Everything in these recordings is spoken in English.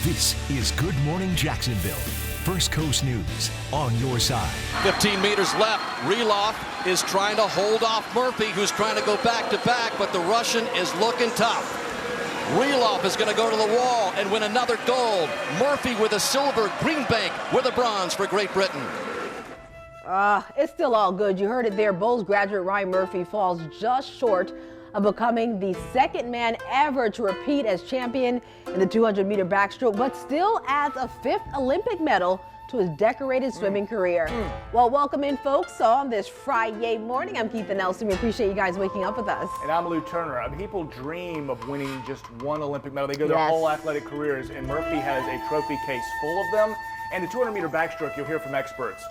This is Good Morning Jacksonville. First Coast News on your side. 15 meters left. Relov is trying to hold off Murphy, who's trying to go back to back, but the Russian is looking tough. Relov is going to go to the wall and win another gold. Murphy with a silver, Greenbank with a bronze for Great Britain. It's still all good. You heard it there. Bowls graduate Ryan Murphy falls just short of becoming the second man ever to repeat as champion in the 200-meter backstroke, but still adds a fifth Olympic medal to his decorated swimming career. Well, welcome in, folks, on this Friday morning. I'm Keitha Nelson. We appreciate you guys waking up with us. And I'm Lou Turner. People dream of winning just one Olympic medal. They go their whole athletic careers, and Murphy has a trophy case full of them. And the 200-meter backstroke, you'll hear from experts.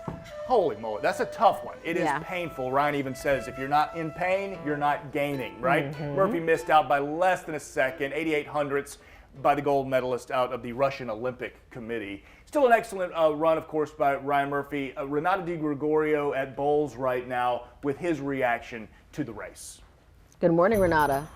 Holy moly, that's a tough one. It is painful. Ryan even says if you're not in pain, you're not gaining, right? Murphy missed out by less than a second, 88 hundredths by the gold medalist out of the Russian Olympic Committee. Still an excellent run, of course, by Ryan Murphy. Renata Di Gregorio at Bowls right now with his reaction to the race. Good morning, Renata.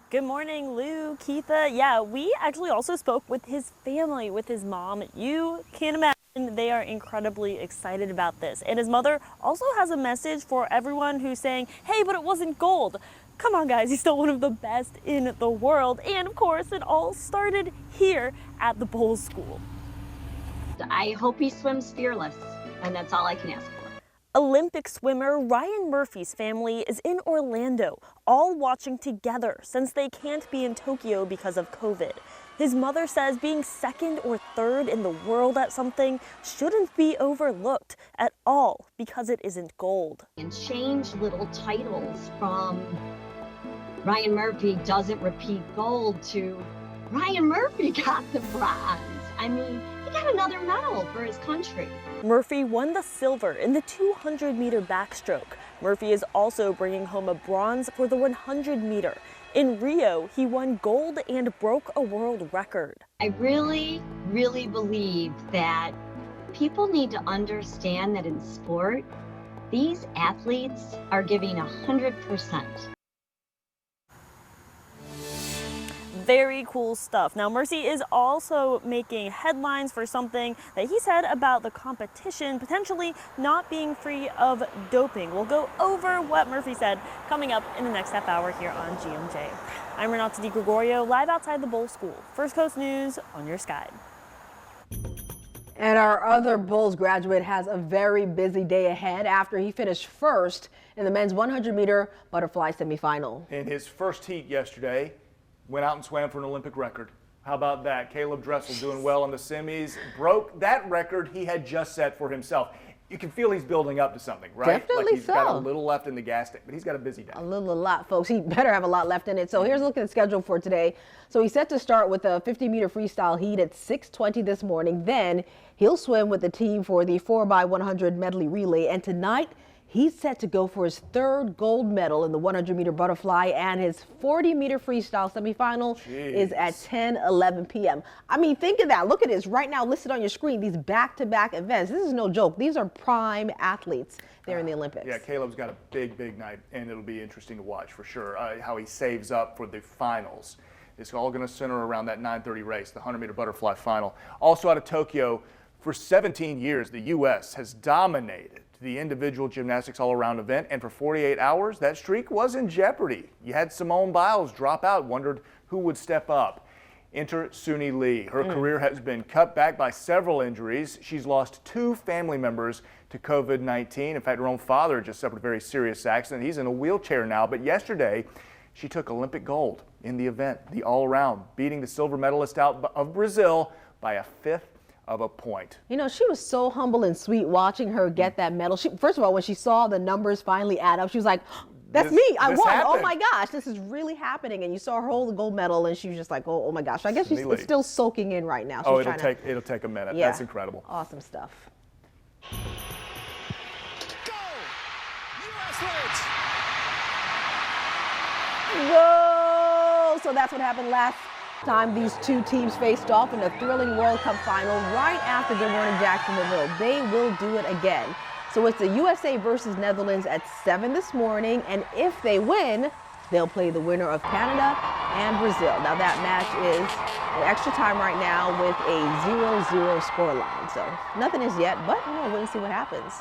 Good morning, Lou, Keitha. Yeah, we actually also spoke with his family, with his mom. You can't imagine they are incredibly excited about this. And his mother also has a message for everyone who's saying, hey, but it wasn't gold. Come on, guys, he's still one of the best in the world. And of course, it all started here at the Bowls School. I hope he swims fearless, and that's all I can ask for. Olympic swimmer Ryan Murphy's family is in Orlando, all watching together since they can't be in Tokyo because of COVID. His mother says being second or third in the world at something shouldn't be overlooked at all because it isn't gold. And change little titles from Ryan Murphy doesn't repeat gold to Ryan Murphy got the bronze. I mean, he got another medal for his country. Murphy won the silver in the 200-meter backstroke. Murphy is also bringing home a bronze for the 100-meter. In Rio, he won gold and broke a world record. I really, really believe that people need to understand that in sport, these athletes are giving 100%. Very cool stuff. Now, Murphy is also making headlines for something that he said about the competition potentially not being free of doping. We'll go over what Murphy said coming up in the next half hour here on GMJ. I'm Renata Di Gregorio, live outside the Bowls School. First Coast News on your sky. And our other Bowls graduate has a very busy day ahead after he finished first in the men's 100-meter butterfly semifinal. In his first heat yesterday, went out and swam for an Olympic record. How about that? Caleb Dressel doing well in the semis, broke that record he had just set for himself. You can feel he's building up to something, right? Definitely like he's so. got a little left in the gas tank, but he's got a busy day. A lot, folks. He better have a lot left in it. So here's a look at the schedule for today. So he's set to start with a 50-meter freestyle heat at 6:20 this morning. Then he'll swim with the team for the 4x100 medley relay. And tonight, he's set to go for his third gold medal in the 100-meter butterfly, and his 40-meter freestyle semifinal is at 10:11 p.m. I mean, think of that. Look at this right now listed on your screen, these back-to-back events. This is no joke. These are prime athletes there in the Olympics. Yeah, Caleb's got a big night, and it'll be interesting to watch for sure how he saves up for the finals. It's all going to center around that 9:30 race, the 100-meter butterfly final. Also out of Tokyo, for 17 years, the U.S. has dominated the individual gymnastics all-around event, and for 48 hours, that streak was in jeopardy. You had Simone Biles drop out, wondered who would step up. Enter Suni Lee. Her career has been cut back by several injuries. She's lost 2 family members to COVID-19. In fact, her own father just suffered a very serious accident. He's in a wheelchair now, but yesterday, she took Olympic gold in the event, the all-around, beating the silver medalist out of Brazil by a 1/5 of a point. You know, she was so humble and sweet watching her get that medal. First of all, when she saw the numbers finally add up, she was like, that's me, I won. Happened. Oh my gosh, this is really happening. And you saw her hold the gold medal and she was just like, oh my gosh. I guess she's still soaking in right now. Oh, it'll take a minute. Yeah. That's incredible. Awesome stuff. Go! U.S. leads! Whoa! So that's what happened last time these two teams faced off in the thrilling World Cup final right after Good Morning Jacksonville. They will do it again. So it's the USA versus Netherlands at 7 this morning, and if they win, They'll play the winner of Canada and Brazil. Now that match is in extra time right now with a 0-0 scoreline. So nothing is yet, but we'll wait and see what happens.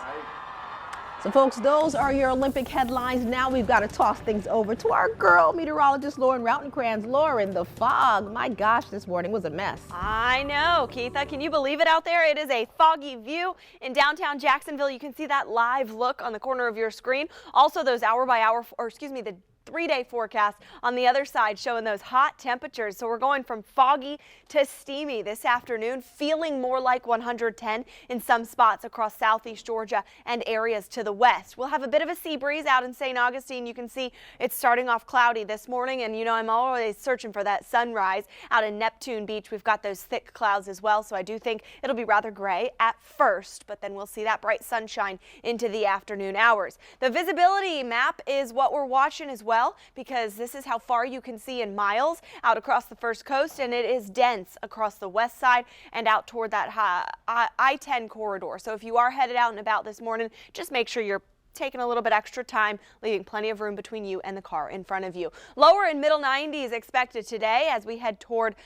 So folks, those are your Olympic headlines. Now we've got to toss things over to our girl, meteorologist Lauren Rautenkranz. Lauren, the fog, my gosh, this morning was a mess. I know, Keitha. Can you believe it out there? It is a foggy view in downtown Jacksonville. You can see that live look on the corner of your screen. Also those the 3-day forecast on the other side showing those hot temperatures. So we're going from foggy to steamy this afternoon, feeling more like 110 in some spots across southeast Georgia and areas to the west. We'll have a bit of a sea breeze out in St. Augustine. You can see it's starting off cloudy this morning, and I'm always searching for that sunrise out in Neptune Beach. We've got those thick clouds as well, so I do think it'll be rather gray at first, but then we'll see that bright sunshine into the afternoon hours. The visibility map is what we're watching as well, because this is how far you can see in miles out across the First Coast, and it is dense across the west side and out toward that I-10 corridor. So if you are headed out and about this morning, just make sure you're taking a little bit extra time, leaving plenty of room between you and the car in front of you. Lower and middle 90s expected today as we head toward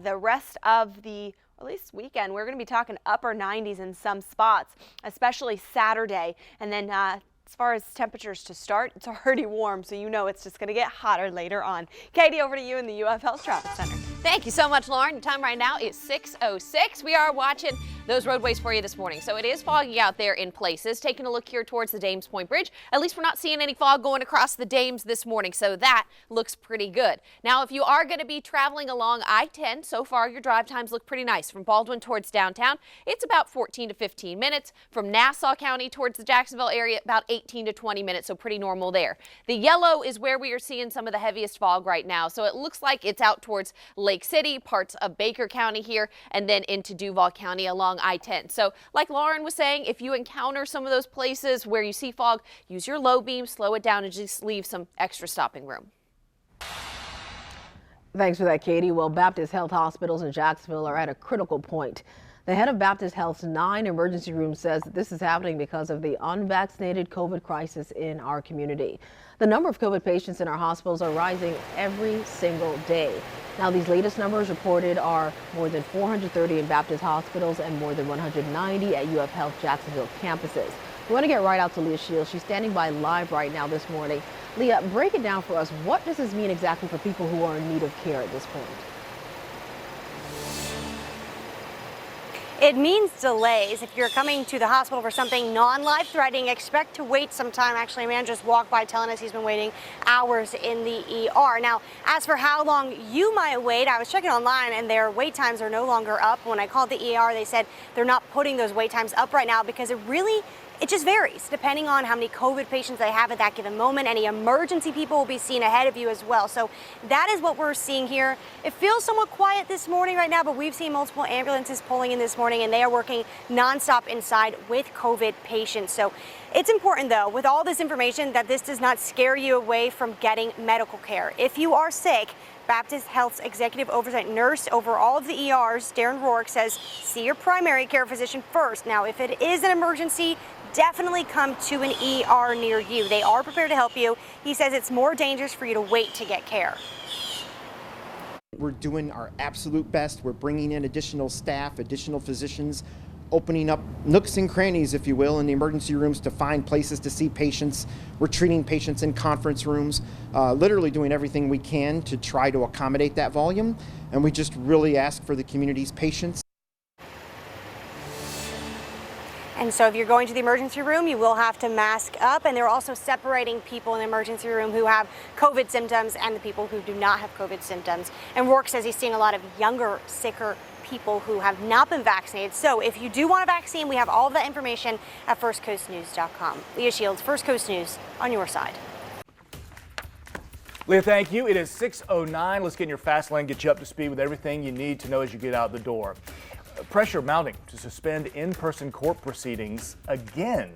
the rest of the at least weekend. We're going to be talking upper 90s in some spots, especially Saturday, and then as far as temperatures to start, it's already warm, so it's just going to get hotter later on. Katie, over to you in the UF Health Traffic Center. Thank you so much, Lauren. The time right now is 6:06. We are watching those roadways for you this morning. So it is foggy out there in places. Taking a look here towards the Dames Point Bridge. At least we're not seeing any fog going across the Dames this morning, so that looks pretty good. Now, if you are going to be traveling along I-10, so far your drive times look pretty nice. From Baldwin towards downtown, it's about 14 to 15 minutes. From Nassau County towards the Jacksonville area, about 18 to 20 minutes, so pretty normal there. The yellow is where we are seeing some of the heaviest fog right now, so it looks like it's out towards Lake City, parts of Baker County here, and then into Duval County along I-10. So like Lauren was saying, if you encounter some of those places where you see fog, use your low beam, slow it down, and just leave some extra stopping room. Thanks for that, Katie. Well, Baptist Health hospitals in Jacksonville are at a critical point. The head of Baptist Health's 9 emergency rooms says that this is happening because of the unvaccinated COVID crisis in our community. The number of COVID patients in our hospitals are rising every single day. Now, these latest numbers reported are more than 430 in Baptist hospitals and more than 190 at UF Health Jacksonville campuses. We want to get right out to Leah Shields. She's standing by live right now this morning. Leah, break it down for us. What does this mean exactly for people who are in need of care at this point? It means delays. If you're coming to the hospital for something non-life-threatening, expect to wait some time. Actually, a man just walked by telling us he's been waiting hours in the ER. Now, as for how long you might wait, I was checking online and their wait times are no longer up. When I called the ER, they said they're not putting those wait times up right now because it just varies depending on how many COVID patients they have at that given moment. Any emergency people will be seen ahead of you as well. So that is what we're seeing here. It feels somewhat quiet this morning right now, but we've seen multiple ambulances pulling in this morning and they are working nonstop inside with COVID patients. So it's important, though, with all this information, that this does not scare you away from getting medical care. If you are sick, Baptist Health's executive oversight nurse over all of the ERs, Darren Rourke, says see your primary care physician first. Now, if it is an emergency, definitely come to an ER near you. They are prepared to help you. He says it's more dangerous for you to wait to get care. We're doing our absolute best. We're bringing in additional staff, additional physicians, opening up nooks and crannies, if you will, in the emergency rooms to find places to see patients. We're treating patients in conference rooms, literally doing everything we can to try to accommodate that volume. And we just really ask for the community's patience. And so if you're going to the emergency room, you will have to mask up. And they're also separating people in the emergency room who have COVID symptoms and the people who do not have COVID symptoms. And Rourke says he's seeing a lot of younger, sicker people who have not been vaccinated. So if you do want a vaccine, we have all of that information at firstcoastnews.com. Leah Shields, First Coast News, on your side. Leah, thank you. It is 6:09. Let's get in your fast lane, get you up to speed with everything you need to know as you get out the door. Pressure mounting to suspend in-person court proceedings again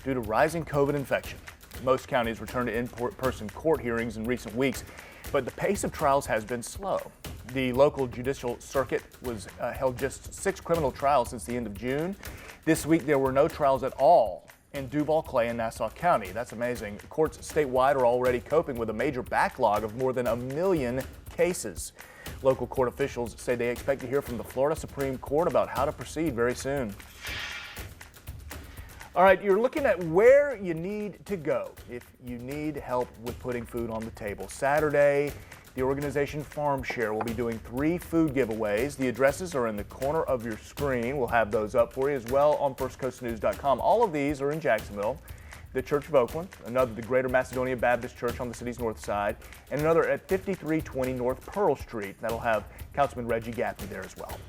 due to rising COVID infection. Most counties returned to in-person court hearings in recent weeks, but the pace of trials has been slow. The local judicial circuit held just 6 criminal trials since the end of June. This week there were no trials at all in Duval Clay in Nassau County. That's amazing. Courts statewide are already coping with a major backlog of more than 1 million cases. Local court officials say they expect to hear from the Florida Supreme Court about how to proceed very soon. All right, you're looking at where you need to go if you need help with putting food on the table. Saturday, the organization Farm Share will be doing 3 food giveaways. The addresses are in the corner of your screen. We'll have those up for you as well on firstcoastnews.com. All of these are in Jacksonville. The Church of Oakland, another the Greater Macedonia Baptist Church on the city's north side, and another at 5320 North Pearl Street. That'll have Councilman Reggie Gaffney there as well.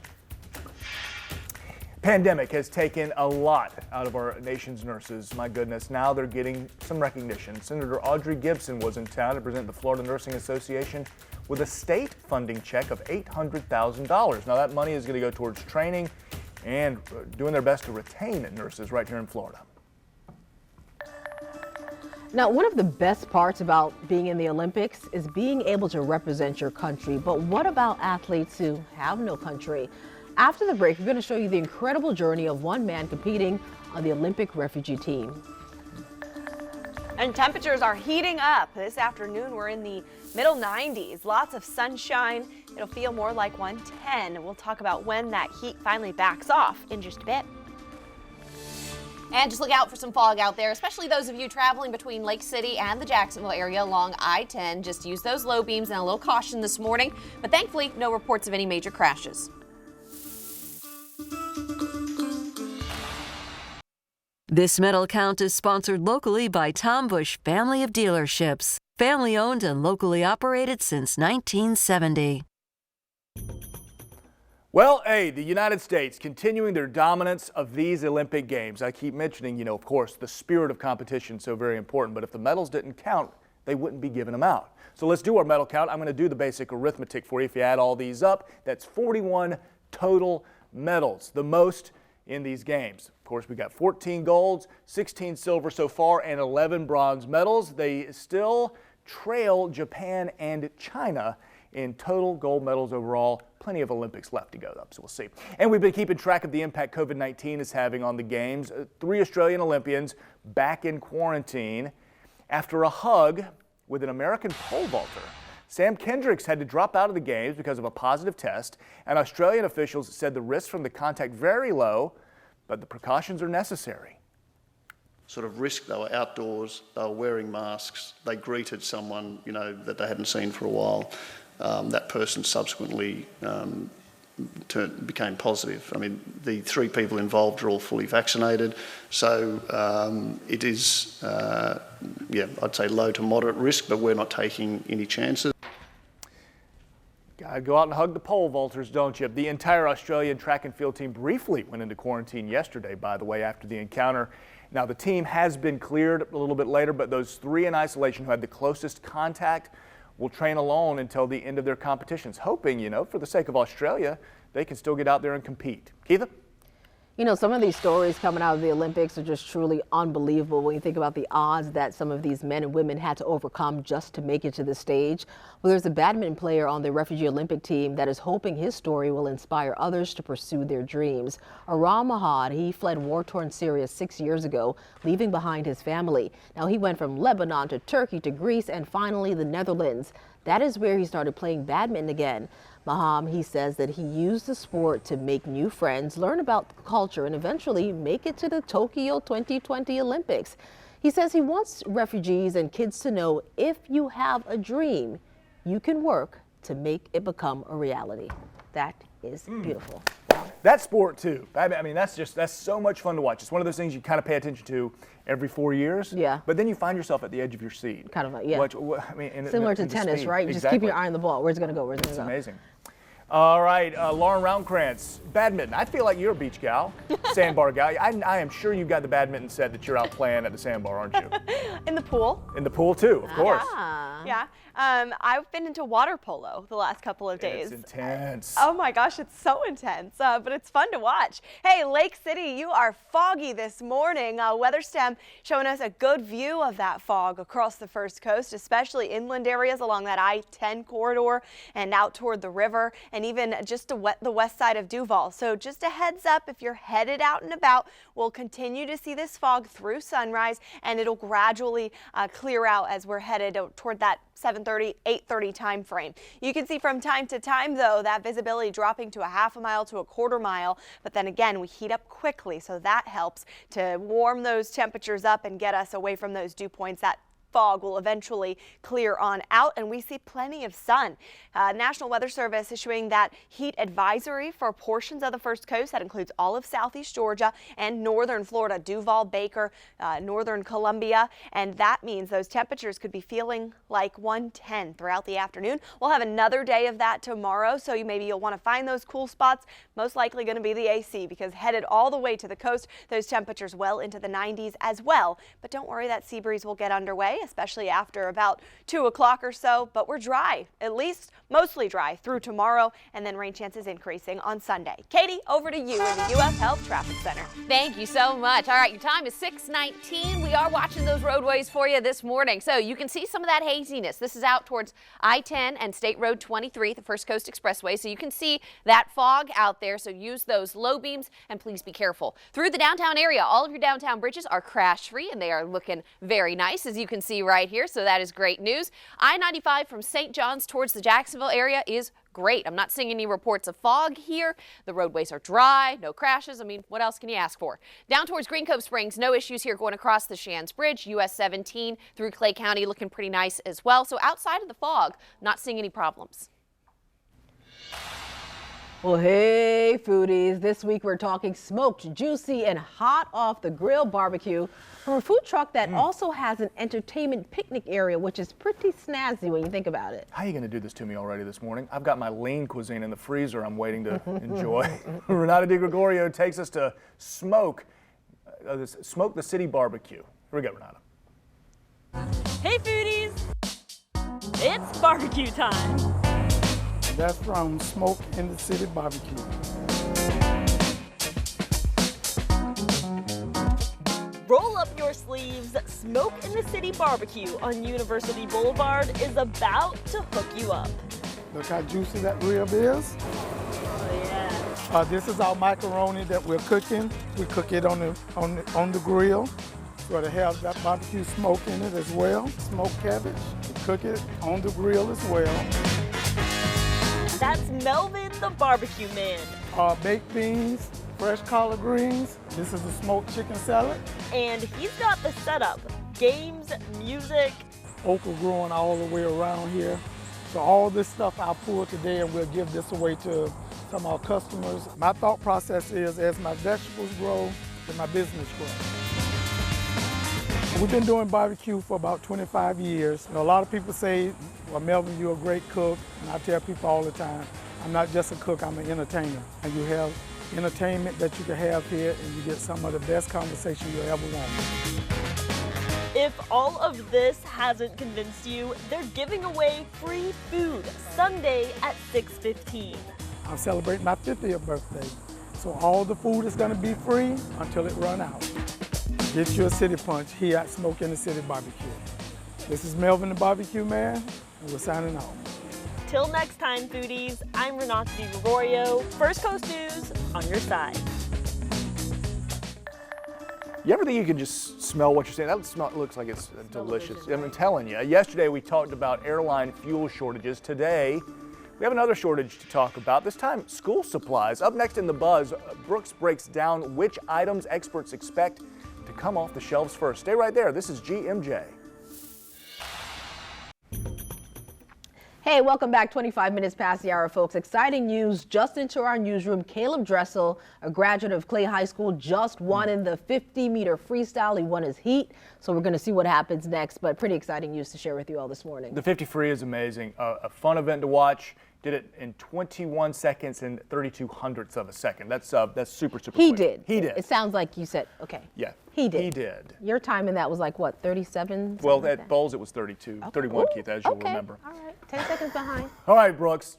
Pandemic has taken a lot out of our nation's nurses. My goodness, now they're getting some recognition. Senator Audrey Gibson was in town to present the Florida Nursing Association with a state funding check of $800,000. Now that money is going to go towards training and doing their best to retain nurses right here in Florida. Now, one of the best parts about being in the Olympics is being able to represent your country. But what about athletes who have no country? After the break, we're going to show you the incredible journey of one man competing on the Olympic refugee team. And temperatures are heating up. This afternoon, we're in the middle 90s. Lots of sunshine. It'll feel more like 110. We'll talk about when that heat finally backs off in just a bit. And just look out for some fog out there, especially those of you traveling between Lake City and the Jacksonville area along I-10. Just use those low beams and a little caution this morning. But thankfully, no reports of any major crashes. This Medal Count is sponsored locally by Tom Bush Family of Dealerships. Family owned and locally operated since 1970. Well, hey, the United States continuing their dominance of these Olympic Games. I keep mentioning, of course, the spirit of competition, so very important. But if the medals didn't count, they wouldn't be giving them out. So let's do our medal count. I'm going to do the basic arithmetic for you. If you add all these up, that's 41 total medals, the most in these games. Of course, we got 14 golds, 16 silver so far, and 11 bronze medals. They still trail Japan and China in total gold medals overall. Plenty of Olympics left to go up, so we'll see. And we've been keeping track of the impact COVID-19 is having on the games. 3 Australian Olympians back in quarantine after a hug with an American pole vaulter. Sam Kendricks had to drop out of the games because of a positive test, and Australian officials said the risk from the contact very low, but the precautions are necessary. Sort of risk, they were outdoors, they were wearing masks, they greeted someone, that they hadn't seen for a while. That person subsequently became positive. I mean, the 3 people involved are all fully vaccinated, so it is, I'd say low to moderate risk, but we're not taking any chances. Gotta go out and hug the pole vaulters, don't you? The entire Australian track and field team briefly went into quarantine yesterday, by the way, after the encounter. Now, the team has been cleared a little bit later, but those 3 in isolation who had the closest contact will train alone until the end of their competitions, hoping, for the sake of Australia, they can still get out there and compete. Keitha? Some of these stories coming out of the Olympics are just truly unbelievable when you think about the odds that some of these men and women had to overcome just to make it to the stage. Well, there's a badminton player on the refugee Olympic team that is hoping his story will inspire others to pursue their dreams. Aram Mahad, he fled war-torn Syria 6 years ago, leaving behind his family. Now, he went from Lebanon to Turkey to Greece and finally the Netherlands. That is where he started playing badminton again. Maham, he says that he used the sport to make new friends, learn about the culture, and eventually make it to the Tokyo 2020 Olympics. He says he wants refugees and kids to know if you have a dream, you can work to make it become a reality. That is beautiful. That sport too. I mean, that's so much fun to watch. It's one of those things you kind of pay attention to every 4 years. Yeah. But then you find yourself at the edge of your seat. Kind of like, yeah. Similar to tennis, right? You Exactly. just keep your eye on the ball. Where's it going to go? Where's it going to go? It's amazing. All right, Lauren Roundkrantz, badminton. I feel like you're a beach gal, sandbar gal. I am sure you've got the badminton set that you're out playing at the sandbar, aren't you? In the pool. In the pool too, of course. Yeah. I've been into water polo the last couple of days. It's intense. Oh my gosh, it's so intense, but it's fun to watch. Hey, Lake City, you are foggy this morning. WeatherStem showing us a good view of that fog across the First Coast, especially inland areas along that I-10 corridor and out toward the river, and even just to the west side of Duval. So just a heads up, if you're headed out and about, we'll continue to see this fog through sunrise, and it'll gradually clear out as we're headed toward that 7:30, 8:30 time frame. You can see from time to time, though, that visibility dropping to a half a mile to a quarter mile. But then again, we heat up quickly, so that helps to warm those temperatures up and get us away from those dew points. That fog will eventually clear on out, and we see plenty of sun. National Weather Service issuing that heat advisory for portions of the First Coast. That includes all of southeast Georgia and northern Florida, Duval, Baker, northern Columbia, and that means those temperatures could be feeling like 110 throughout the afternoon. We'll have another day of that tomorrow, so maybe you'll want to find those cool spots. Most likely going to be the AC, because headed all the way to the coast, those temperatures well into the 90s as well. But don't worry, that sea breeze will get underway, especially after about 2 o'clock or so. But we're dry, at least mostly dry through tomorrow, and then rain chances increasing on Sunday. Katie, over to you in the U.S. Health Traffic Center. Thank you so much. All right, your time is 6:19. We are watching those roadways for you this morning. So you can see some of that haziness. This is out towards I-10 and State Road 23, the First Coast Expressway. So you can see that fog out there. So use those low beams and please be careful. Through the downtown area, all of your downtown bridges are crash free and they are looking very nice, as you can see right here. So that is great news. I-95 from St. John's towards the Jacksonville area is great. I'm not seeing any reports of fog here. The roadways are dry, no crashes. I mean, what else can you ask for? Down towards Green Cove Springs, no issues here going across the Shands Bridge. US 17 through Clay County looking pretty nice as well. So outside of the fog, not seeing any problems. Well, hey, foodies. This week we're talking smoked, juicy, and hot off the grill barbecue from a food truck that also has an entertainment picnic area, which is pretty snazzy when you think about it. How are you going to do this to me already this morning? I've got my lean cuisine in the freezer I'm waiting to enjoy. Renata DiGregorio takes us to Smoke the City Barbecue. Here we go, Renata. Hey, foodies. It's barbecue time. That's from Smoke in the City Barbecue. Roll up your sleeves. Smoke in the City Barbecue on University Boulevard is about to hook you up. Look how juicy that rib is. Oh yeah. This is our macaroni that we're cooking. We cook it on the grill. So to have that barbecue smoke in it as well. Smoked cabbage. We cook it on the grill as well. That's Melvin the Barbecue Man. Baked beans, fresh collard greens. This is a smoked chicken salad. And he's got the setup. Games, music. Okra growing all the way around here. So all this stuff I pulled today, and we'll give this away to some of our customers. My thought process is, as my vegetables grow, then my business grows. We've been doing barbecue for about 25 years. A lot of people say, well, Melvin, you're a great cook. And I tell people all the time, I'm not just a cook, I'm an entertainer. And you have entertainment that you can have here, and you get some of the best conversation you'll ever want. If all of this hasn't convinced you, they're giving away free food Sunday at 6:15. I'm celebrating my 50th birthday. So all the food is gonna be free until it runs out. Get you a City Punch here at Smoke in the City Barbecue. This is Melvin the Barbecue Man, and we're signing off. Till next time, foodies, I'm Renata DiGregorio. First Coast News on your side. You ever think you can just smell what you're saying? That looks like it's delicious. I'm telling you. Yesterday we talked about airline fuel shortages. Today we have another shortage to talk about. This time, school supplies. Up next in the Buzz, Brooks breaks down which items experts expect to come off the shelves first. Stay right there. This is GMJ. Hey, welcome back. 25 minutes past the hour, folks. Exciting news just into our newsroom. Caleb Dressel, a graduate of Clay High School, just won in the 50-meter freestyle. He won his heat, so we're going to see what happens next, but pretty exciting news to share with you all this morning. The 50 free is amazing. A fun event to watch. Did it in 21 seconds and 32 hundredths of a second. That's super quick. He did. He did. It sounds like you said, okay. Yeah. He did. He did. Your time in that was like what, 37? Well, like at that? Bowles it was 32, 31, Ooh, Keith, as you'll okay. remember. All right, 10 seconds behind. All right, Brooks.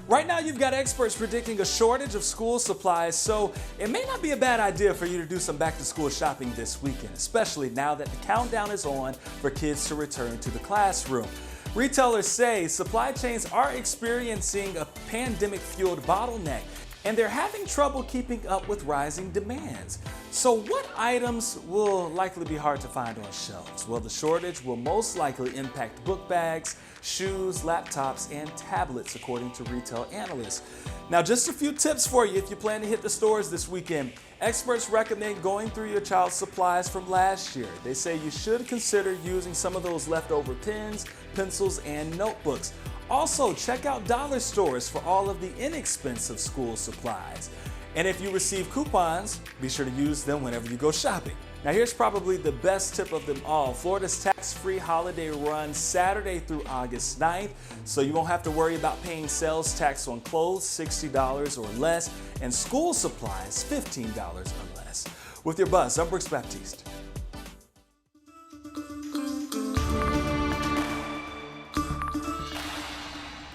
Right now, you've got experts predicting a shortage of school supplies, so it may not be a bad idea for you to do some back-to-school shopping this weekend, especially now that the countdown is on for kids to return to the classroom. Retailers say supply chains are experiencing a pandemic-fueled bottleneck, and they're having trouble keeping up with rising demands. So what items will likely be hard to find on shelves? Well, the shortage will most likely impact book bags, shoes, laptops, and tablets, according to retail analysts. Now, just a few tips for you if you plan to hit the stores this weekend. Experts recommend going through your child's supplies from last year. They say you should consider using some of those leftover pens, pencils, and notebooks. Also, check out dollar stores for all of the inexpensive school supplies. And if you receive coupons, be sure to use them whenever you go shopping. Now here's probably the best tip of them all. Florida's tax-free holiday runs Saturday through August 9th, so you won't have to worry about paying sales tax on clothes, $60 or less, and school supplies, $15 or less. With your buzz, I'm Brooks Baptiste.